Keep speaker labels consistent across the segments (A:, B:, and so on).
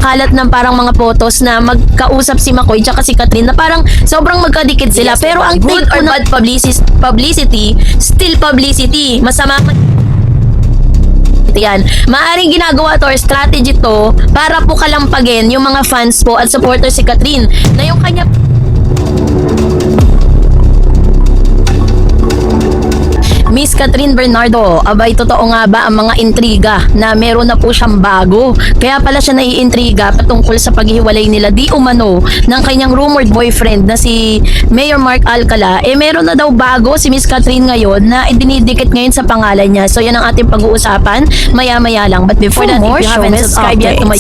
A: kalat ng parang mga photos na magkausap si McCoy tsaka si Catherine na parang sobrang magkadikit sila.
B: Yes,
A: pero ang
B: good
A: take
B: or
A: or bad publicity, still publicity. Masama yan. Maaring ginagawa to or strategy to para po kalampagin yung mga fans po at supporters si Catherine na yung kanya Miss Catherine Bernardo, abay totoo nga ba ang mga intriga na meron na po siyang bago? Kaya pala siya naiintriga patungkol sa paghihiwalay nila di umano ng kanyang rumored boyfriend na si Mayor Mark Alcala. Meron na daw bago si Miss Catherine ngayon na idinidikit ngayon sa pangalan niya. So yan ang ating pag-uusapan maya-maya lang. But before that, if you haven't subscribed yet to my...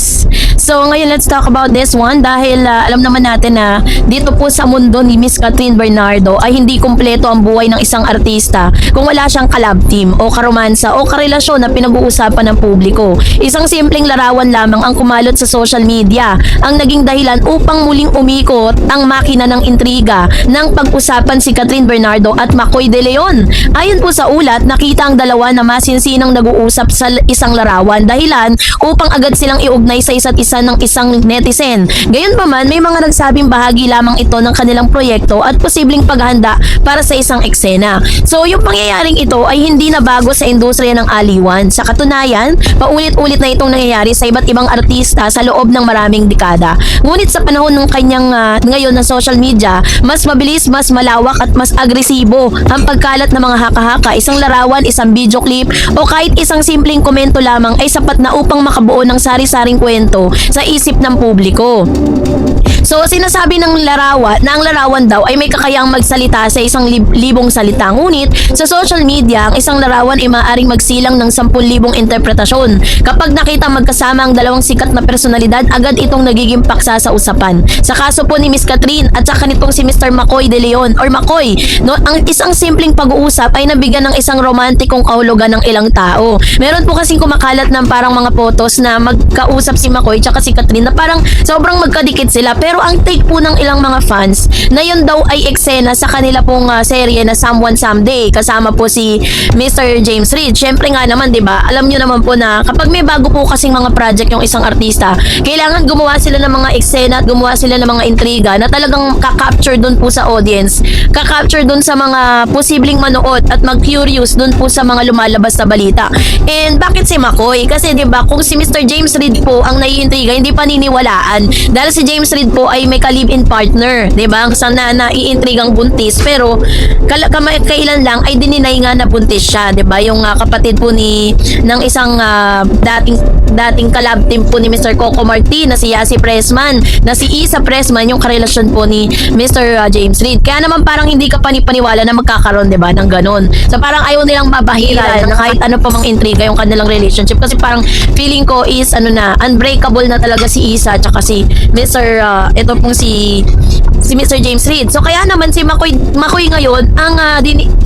A: So ngayon let's talk about this one dahil alam naman natin na dito po sa mundo ni Miss Catherine Bernardo ay hindi kumpleto ang buhay ng isang artista kung wala siyang collab team o karomansa o karelasyon na pinag-uusapan ng publiko. Isang simpleng larawan lamang ang kumalot sa social media ang naging dahilan upang muling umikot ang makina ng intriga ng pag-usapan si Catherine Bernardo at McCoy De Leon. Ayon po sa ulat, nakita ang dalawa na masinsinang nag-uusap sa isang larawan dahilan upang agad silang iugnay sa isa't isa ng isang netizen. Gayunpaman, may mga nagsabing bahagi lamang ito ng kanilang proyekto at posibleng paghahanda para sa isang eksena. So yung pangyayaring ito ay hindi na bago sa industriya ng aliwan. Sa katunayan, paulit-ulit na itong nangyayari sa iba't ibang artista sa loob ng maraming dekada. Ngunit sa panahon ng kanyang ngayon na social media, mas mabilis, mas malawak at mas agresibo ang pagkalat ng mga haka-haka. Isang larawan, isang video clip o kahit isang simpleng komento lamang ay sapat na upang makabuo ng sari-saring kwento sa isip ng publiko. So, sinasabi ng larawan na ang larawan daw ay may kakayang magsalita sa isang libong salita. Ngunit, sa social media, ang isang larawan ay maaaring magsilang ng 10,000 interpretasyon. Kapag nakita magkasama ang dalawang sikat na personalidad, agad itong nagiging paksa sa usapan. Sa kaso po ni Miss Catherine at saka nitong si Mr. McCoy De Leon or McCoy, no, ang isang simpleng pag-uusap ay nabigyan ng isang romantikong kahulugan ng ilang tao. Meron po kasing kumakalat ng parang mga photos na magkausap si McCoy at si Catherine na parang sobrang magkadikit sila. Pero ang take po ng ilang mga fans na yun daw ay eksena sa kanila pong serye na Someone Someday. Kasama po si Mr. James Reid. Syempre nga naman, 'di ba? Alam niyo naman po na kapag may bago po kasing mga project yung isang artista, kailangan gumawa sila ng mga eksena at gumawa sila ng mga intriga na talagang ka-capture doon po sa audience. Ka-capture doon sa mga posibleng manood at mag-curious doon po sa mga lumalabas na balita. And bakit si McCoy? Kasi 'di ba, kung si Mr. James Reid po ang naiintriga, hindi paniniwalaan. Dahil si James Reid po ay may ka-live-in partner, 'di ba? Sana naiintrigang buntis pero kailan lang ay dininay nga na buntis siya, 'di ba? Yung kapatid po ng isang dating collab team po ni Mr. Coco Martin na si Yasi Pressman, na si Isa Pressman yung karelasyon po ni Mr. James Reid. Kaya naman parang hindi ka panipaniwala na magkakaroon, 'di ba, ng ganun. So parang ayaw nilang mabahiran na kahit ano pa mang intriga yung kanilang relationship kasi parang feeling ko is unbreakable na talaga si Isa at saka si Mr. ito pong si Mr. James Reid. So kaya naman si McCoy ngayon ang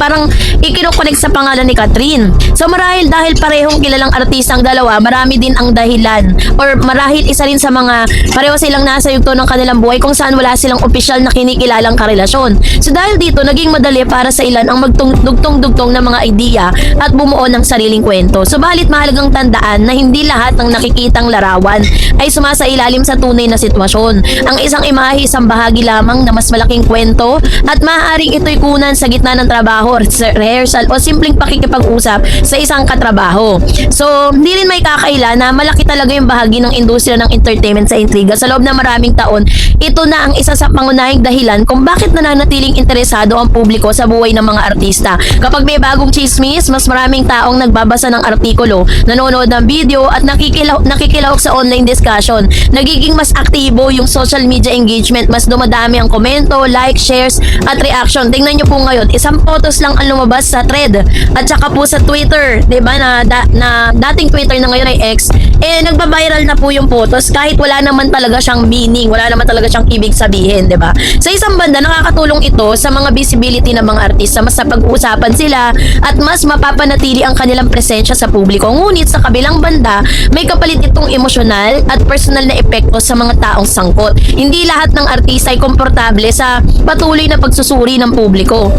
A: parang ikino-connect sa pangalan ni Catherine. So marahil dahil parehong kilalang artista ang dalawa, marami din ang dahilan or marahil isa rin sa mga pareho silang nasa yugto ng kanilang buhay kung saan wala silang opisyal na kinikilalang karelasyon. So dahil dito, naging madali para sa ilan ang magdugtong-dugtong ng mga idea at bumuo ng sariling kwento. So balit mahalagang tandaan na hindi lahat ng nakikitang larawan ay sumasailalim sa tunay na sitwasyon. Ang isang imahe, isang bahagi lamang na mas malaking kwento at maaaring ito'y kunan sa gitna ng trabaho, rehearsal o simpleng pakikipag-usap sa isang katrabaho. So, hindi rin may kakaila na malaki talaga yung bahagi ng industriya ng entertainment sa intriga. Sa loob ng maraming taon, ito na ang isa sa pangunahing dahilan kung bakit nananatiling interesado ang publiko sa buhay ng mga artista. Kapag may bagong chismis, mas maraming taong nagbabasa ng artikulo, nanonood ng video at nakikilahok sa online discussion. Nagiging mas aktibo yung social media engagement, mas dumadami ang komento, like, shares at reaction. Tingnan nyo po ngayon, isang photos lang ang lumabas sa thread at saka po sa Twitter, 'di ba, na dating Twitter na ngayon ay X, nagba-viral na po yung photos kahit wala naman talaga siyang meaning, wala naman talaga siyang ibig sabihin, 'di ba? Sa isang banda, nakakatulong ito sa mga visibility ng mga artista, mas sa pag-uusapan sila at mas mapapanatili ang kanilang presensya sa publiko. Ngunit sa kabilang banda, may kapalit itong emosyonal at personal na epekto sa mga taong sangkot. Hindi lahat ng artista ay komportable sa patuloy na pagsusuri ng publiko.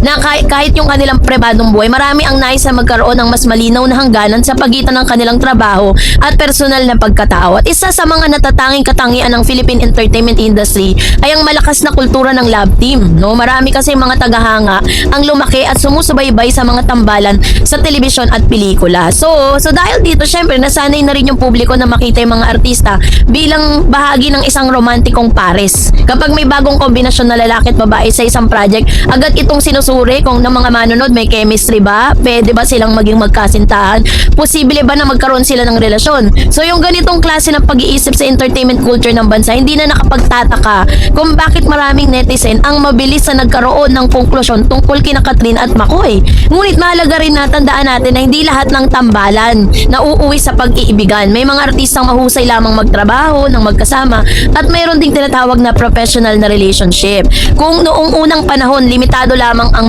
A: na kahit yung kanilang pribadong buhay, marami ang nais na magkaroon ng mas malinaw na hangganan sa pagitan ng kanilang trabaho at personal na pagkatao. At isa sa mga natatanging katangian ng Philippine entertainment industry ay ang malakas na kultura ng love team. No? Marami kasi mga tagahanga ang lumaki at sumusubaybay sa mga tambalan sa telebisyon at pelikula. So dahil dito, syempre, nasanay na rin yung publiko na makita yung mga artista bilang bahagi ng isang romantikong pares. Kapag may bagong kombinasyon na lalaki at babae sa isang project, agad itong sinusuri kung ng mga manonood may chemistry ba, pwede ba silang maging magkasintahan, posible ba na magkaroon sila ng relasyon. So yung ganitong klase ng pag-iisip sa entertainment culture ng bansa, hindi na nakapagtataka kung bakit maraming netizen ang mabilis na nagkaroon ng konklusyon tungkol kina Kathryn at Makoy. Ngunit mahalaga rin na tandaan natin na hindi lahat ng tambalan na uuwi sa pag-iibigan. May mga artistang mahusay lamang magtrabaho ng magkasama at mayroon ding tinatawag na professional na relationship. Kung noong unang panahon limitado lamang ang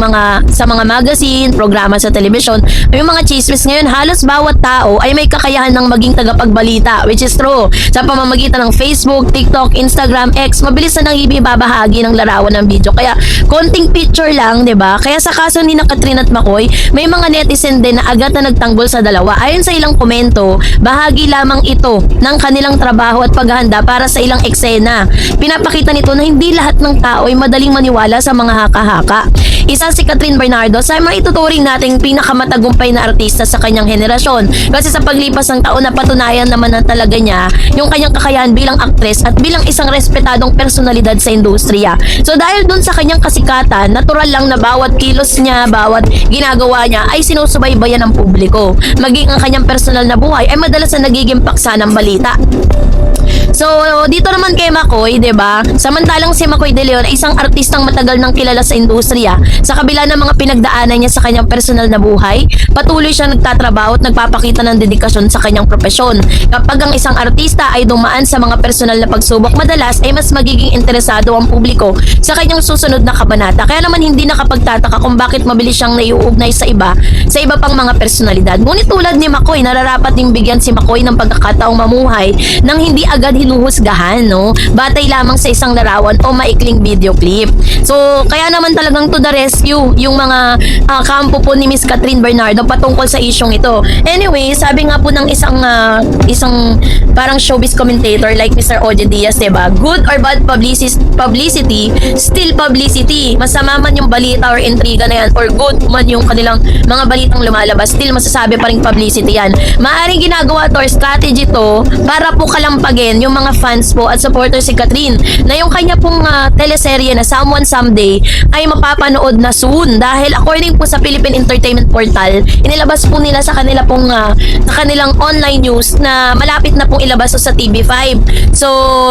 A: sa mga magazine, programa sa telebisyon, may mga chismis, ngayon halos bawat tao ay may kakayahan ng maging tagapagbalita, which is true. Sa pamamagitan ng Facebook, TikTok, Instagram, X, mabilis na nang ibabahagi ng larawan ng video. Kaya konting picture lang, 'di ba? Kaya sa kaso ni Kathryn at Makoy, may mga netizen din na agad na nagtanggol sa dalawa. Ayon sa ilang komento, bahagi lamang ito ng kanilang trabaho at paghahanda para sa ilang eksena. Pinapakita nito na hindi lahat ng tao ay madaling maniwala sa mga haka-haka. Isa si Kathryn Bernardo sa mga ituturing nating pinakamatagumpay na artista sa kanyang henerasyon. Kasi sa paglipas ng taon, napatunayan naman na talaga niya yung kanyang kakayahan bilang aktres at bilang isang respetadong personalidad sa industriya. So dahil dun sa kanyang kasikatan, natural lang na bawat kilos niya, bawat ginagawa niya ay sinusubaybayan ng publiko. Maging ang kanyang personal na buhay ay madalas na nagiging paksa ng balita. So, dito naman kay Makoy, 'di ba? Samantalang si Makoy De Leon ay isang artistang matagal nang kilala sa industriya. Sa kabila ng mga pinagdaanan niya sa kanyang personal na buhay, patuloy siyang nagtatrabaho at nagpapakita ng dedikasyon sa kanyang propesyon. Kapag ang isang artista ay dumaan sa mga personal na pagsubok, madalas ay mas magiging interesado ang publiko sa kanyang susunod na kabanata. Kaya naman hindi nakapagtataka kung bakit mabilis siyang naiuugnay sa iba pang mga personalidad. Ngunit tulad ni Makoy, nararapat ding bigyan si Makoy ng pagkakataong mamuhay nang hindi agad hinuhusgahan, no? Batay lamang sa isang larawan o maikling video clip. So, kaya naman talagang to the rescue yung mga kampo po ni Miss Kathryn Bernardo patungkol sa isyong ito. Anyway, sabi nga po ng isang parang showbiz commentator like Mr. Oje Diaz, diba? Good or bad publicity, still publicity. Masama man yung balita or intriga na yan, or good man yung kanilang mga balitang lumalabas, still masasabi pa rin publicity yan. Maaring ginagawa to or strategy to para po kalampagin yung mga fans po at supporters si Kathryn na yung kanya pong teleserye na Someone Someday ay mapapanood na soon, dahil according po sa Philippine Entertainment Portal, inilabas po nila sa kanila pong sa kanilang online news na malapit na pong ilabas sa TV5. So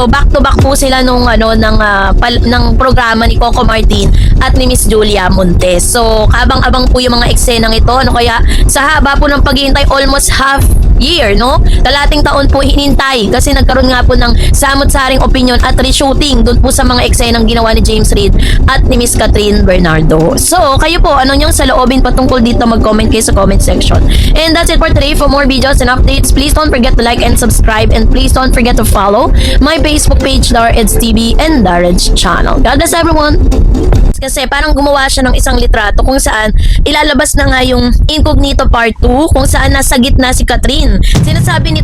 A: back to back po sila nung ng programa ni Coco Martin at ni Miss Julia Montes. So kabang-abang po yung mga eksenang ito, kaya sa haba po ng paghihintay, almost half year, no? Kalating taon po hinintay kasi nagkaroon nga po ng samot-saring opinion at reshooting doon po sa mga eksenang ginawa ni James Reid at ni Miss Kathryn Bernardo. So, kayo po, ano nyong saloobin patungkol dito, mag-comment kayo sa comment section. And that's it for today. For more videos and updates, please don't forget to like and subscribe, and please don't forget to follow my Facebook page, Dareds TV and Dareds Channel. God bless everyone! Kasi parang gumawa siya ng isang litrato kung saan ilalabas na nga yung Incognito Part 2 kung saan nasa gitna si Kathryn. Sinasabi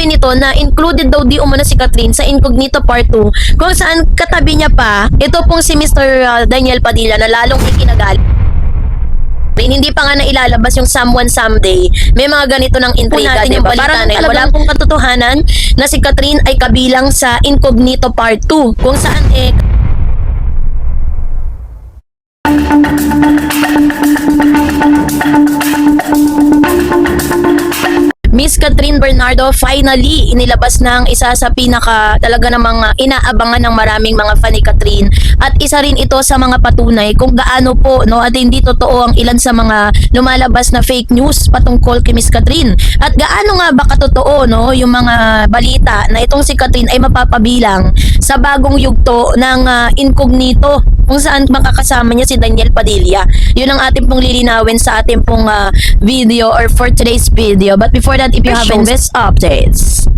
A: nito na included daw di umano si Kathryn sa Incognito Part 2 kung saan katabi niya pa ito pong si Mr. Daniel Padilla na lalong ikinagalit. Hindi pa nga na ilalabas yung Someone Someday. May mga ganito ng intriga, diba? Parang wala pong katotohanan na si Kathryn ay kabilang sa Incognito Part 2 kung saan Miss Kathryn Bernardo finally inilabas ng isa sa pinaka talaga namang inaabangan ng maraming mga fan ni Kathryn, at isa rin ito sa mga patunay kung gaano po at hindi totoo ang ilan sa mga lumalabas na fake news patungkol kay Miss Kathryn, at gaano nga ba katotoo yung mga balita na itong si Kathryn ay mapapabilang sa bagong yugto ng Incognito kung saan makakasama niya si Daniel Padilla. Yun ang ating pong lilinawin sa ating pong video or for today's video. But before that, if you have best updates.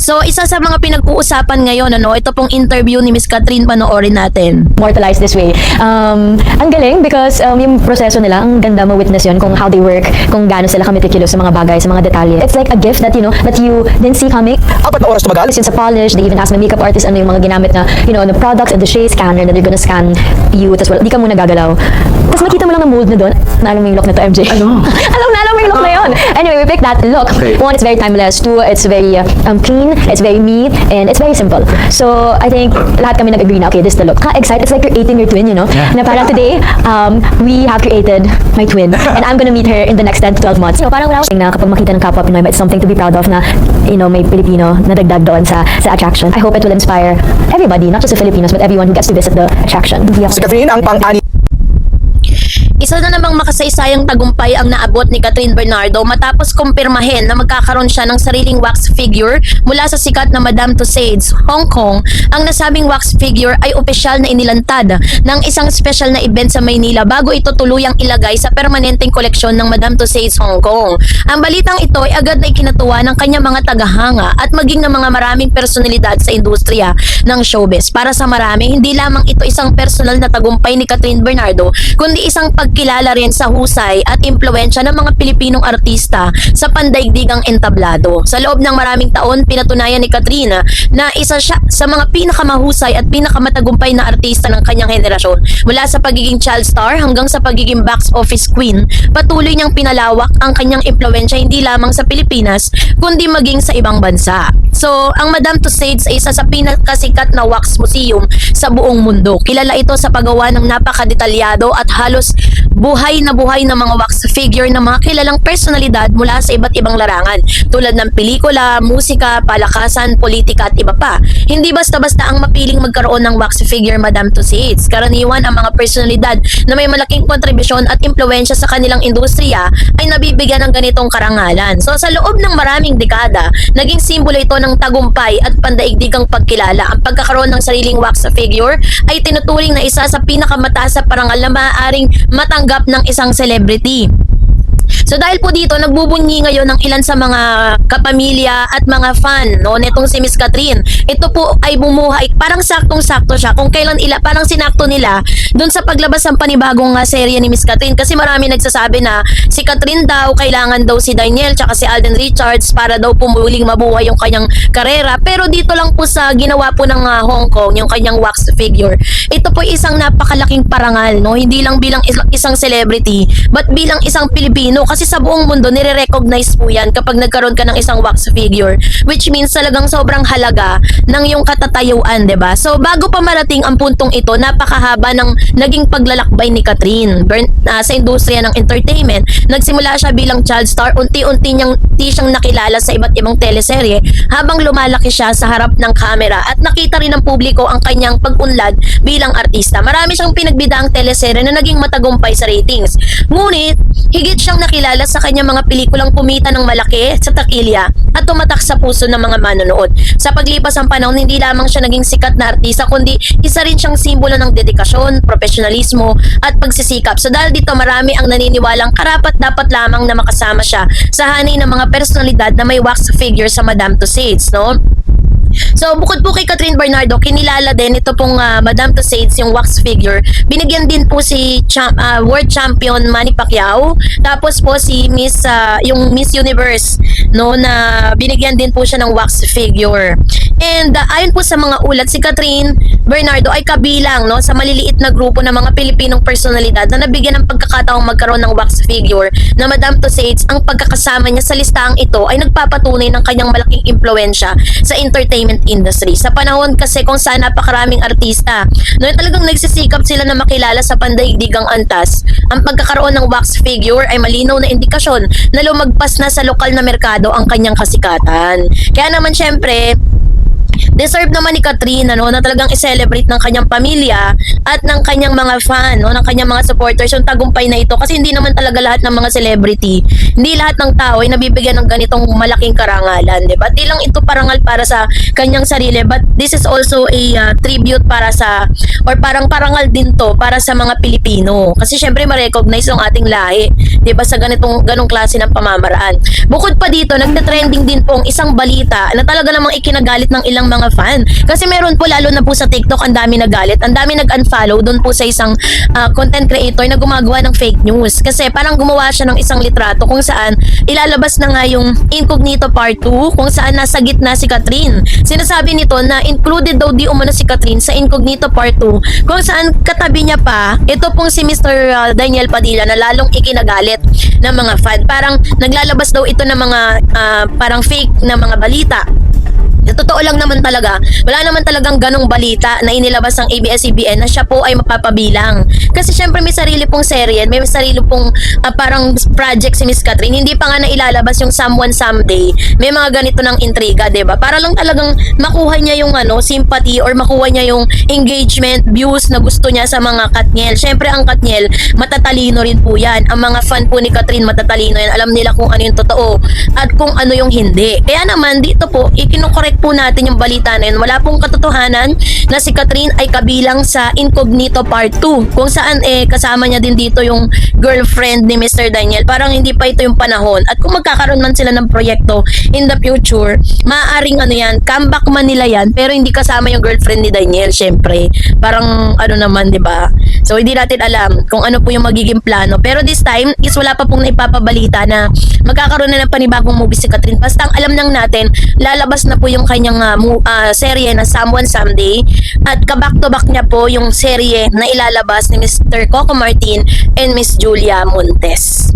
A: So, isa sa mga pinag-uusapan ngayon, ito pong interview ni Miss Catherine, panoorin natin.
B: Immortalized this way. Ang galing because yung proseso nila, ang ganda ma-witness yun kung how they work, kung gaano sila ka-meticulous sa mga bagay, sa mga detalye. It's like a gift that that you didn't see coming.
C: 4 na oras tumagal.
B: Since sa polish, they even ask my makeup artist ano yung mga ginamit na, the products and the shade scanner that they're gonna scan you. Tapos di ka muna gagalaw. Tapos makita mo lang ang mold na doon. Alam mo yung look na to, MJ?
C: Ano?
B: alam mo yung look na yun. Anyway, we picked that look.
C: Okay.
B: One, it's very timeless. Two, it's very clean, it's very neat, and it's very simple. So, I think lahat kami nag-agree na, okay, this is the look. Ka-excited. It's like creating your twin,
C: Yeah.
B: Na parang today, we have created my twin, and I'm gonna meet her in the next 10 to 12 months. Parang na kapag makita ng kapwa Pinoy, it's something to be proud of na, may Pilipino na dagdag doon sa attraction. I hope it will inspire everybody, not just the Filipinos, but everyone who gets to visit the attraction.
C: Si Catherine ang pang-ani.
A: Isa na namang makasaysayang tagumpay ang naabot ni Catherine Bernardo matapos kumpirmahin na magkakaroon siya ng sariling wax figure mula sa sikat na Madame Tussauds, Hong Kong. Ang nasabing wax figure ay opisyal na inilantad ng isang special na event sa Maynila bago ito tuluyang ilagay sa permanenteng koleksyon ng Madame Tussauds, Hong Kong. Ang balitang ito ay agad na ikinatuwa ng kanyang mga tagahanga at maging ng mga maraming personalidad sa industriya ng showbiz. Para sa marami, hindi lamang ito isang personal na tagumpay ni Catherine Bernardo, kundi isang pagkilala rin sa husay at impluwensya ng mga Pilipinong artista sa pandaigdigang entablado. Sa loob ng maraming taon, pinatunayan ni Catherine na isa siya sa mga pinakamahusay at pinakamatagumpay na artista ng kanyang henerasyon. Mula sa pagiging child star hanggang sa pagiging box office queen, patuloy niyang pinalawak ang kanyang impluwensya hindi lamang sa Pilipinas, kundi maging sa ibang bansa. So, ang Madame Tussauds ay isa sa pinakasikat na wax museum sa buong mundo. Kilala ito sa paggawa ng napakadetalyado at halos buhay na mga wax figure ng mga kilalang personalidad mula sa iba't ibang larangan tulad ng pelikula, musika, palakasan, politika at iba pa. Hindi basta-basta ang mapiling magkaroon ng wax figure Madame Tussauds. Karaniwan ang mga personalidad na may malaking kontribusyon at impluwensya sa kanilang industriya ay nabibigyan ng ganitong karangalan. So sa loob ng maraming dekada, naging simbolo ito ng tagumpay at pandaigdigang pagkilala. Ang pagkakaroon ng sariling wax figure ay tinuturing na isa sa pinakamataas na parangal na maaaring matanggap ng isang celebrity. So dahil po dito, nagbubunyi ngayon ng ilan sa mga kapamilya at mga fan netong si Miss Catherine. Ito po ay bumuhay, parang saktong-sakto siya kung kailan parang sinakto nila doon sa paglabas ng panibagong serye ni Miss Catherine, kasi marami nagsasabi na si Catherine daw, kailangan daw si Daniel tsaka si Alden Richards para daw pumuling mabuhay yung kanyang karera. Pero dito lang po sa ginawa po ng Hong Kong, yung kanyang wax figure, ito po isang napakalaking parangal, hindi lang bilang isang celebrity but bilang isang Pilipino, kasi sa buong mundo nire-recognize po yan kapag nagkaroon ka ng isang wax figure, which means talagang sobrang halaga ng yung katatayuan, diba? So bago pa marating ang puntong ito, napakahaba ng naging paglalakbay ni Catherine sa industriya ng entertainment. Nagsimula siya bilang child star, unti-unti siyang nakilala sa iba't ibang teleserye habang lumalaki siya sa harap ng camera at nakita rin ng publiko ang kanyang pag-unlad bilang artista. Marami siyang pinagbidaang teleserye na naging matagumpay sa ratings. Ngunit, higit siyang nakilala sa kanyang mga pelikulang kumita ng malaki sa takilya at tumatak sa puso ng mga manonood. Sa paglipas ng panahon, hindi lamang siya naging sikat na artista, kundi isa rin siyang simbolo ng dedikasyon, profesionalismo at pagsisikap. So dahil dito, marami ang naniniwalang karapat dapat lamang na makasama siya sa hanay ng mga personalidad na may wax figure sa Madame Tussauds, So, bukod po kay Catherine Bernardo, kinilala din ito pong Madame Tussauds, yung wax figure. Binigyan din po si World Champion Manny Pacquiao. Tapos po si yung Miss Universe, na binigyan din po siya ng wax figure. And ayon po sa mga ulat, si Catherine Bernardo ay kabilang sa maliliit na grupo ng mga Pilipinong personalidad na nabigyan ng pagkakataong magkaroon ng wax figure na Madame Tussauds. Ang pagkakasama niya sa listaang ito ay nagpapatunay ng kanyang malaking impluwensya sa entertainment industry. Sa panahon kasi kung saan napakaraming artista, talagang nagsisikap sila na makilala sa pandaigdigang antas, ang pagkakaroon ng wax figure ay malinaw na indikasyon na lumagpas na sa lokal na merkado ang kanyang kasikatan. Kaya naman syempre, deserve naman ni Catherine na talagang i-celebrate ng kanyang pamilya at ng kanyang mga fan, ng kanyang mga supporters yung tagumpay na ito, kasi hindi naman talaga lahat ng mga celebrity, hindi lahat ng tao ay nabibigyan ng ganitong malaking karangalan, di ba? Di lang ito parangal para sa kanyang sarili, but this is also a tribute para sa, or parang parangal din to para sa mga Pilipino, kasi syempre ma-recognize ang ating lahi, di ba, sa ganong klase ng pamamaraan. Bukod pa dito, nagte-trending din po ang isang balita na talaga namang ikinagalit ng ilang mga fan, kasi meron po, lalo na po sa TikTok, ang dami nagalit, ang dami nag-unfollow doon po sa isang content creator na gumagawa ng fake news, kasi parang gumawa siya ng isang litrato kung saan ilalabas na nga yung Incognito Part 2, kung saan nasa gitna si Catherine. Sinasabi nito na included daw di umano si Catherine sa Incognito Part 2, kung saan katabi niya pa ito pong si Mr. Daniel Padilla na lalong ikinagalit ng mga fan. Parang naglalabas daw ito ng mga parang fake na mga balita. Totoo lang naman talaga, wala naman talagang ganong balita na inilabas ng ABS-CBN na siya po ay mapapabilang. Kasi syempre may sarili pong serye, may sarili pong parang project si Miss Catherine. Hindi pa nga na ilalabas yung Someone Someday. May mga ganito ng intriga, 'di ba? Para lang talagang makuha niya yung sympathy or makuha niya yung engagement, views na gusto niya sa mga Katniel. Syempre ang Katniel, matatalino rin po 'yan. Ang mga fan po ni Catherine matatalino 'yan. Alam nila kung ano yung totoo at kung ano yung hindi. Kaya naman dito po ikinokorek po natin yung balita na yun. Wala pong katotohanan na si Catherine ay kabilang sa Incognito Part 2, kung saan kasama niya din dito yung girlfriend ni Mr. Daniel. Parang hindi pa ito yung panahon, at kung magkakaroon man sila ng proyekto in the future, maaaring comeback man nila yan, pero hindi kasama yung girlfriend ni Daniel. Syempre parang naman, di ba? So hindi natin alam kung ano po yung magiging plano, pero this time is wala pa pong naipapabalita na magkakaroon na ng panibagong movie si Catherine. Basta ang alam lang natin, lalabas na po yung kanyang serye na Someone Someday, at kaback-to-back niya po yung serye na ilalabas ni Mr. Coco Martin and Miss Julia Montes.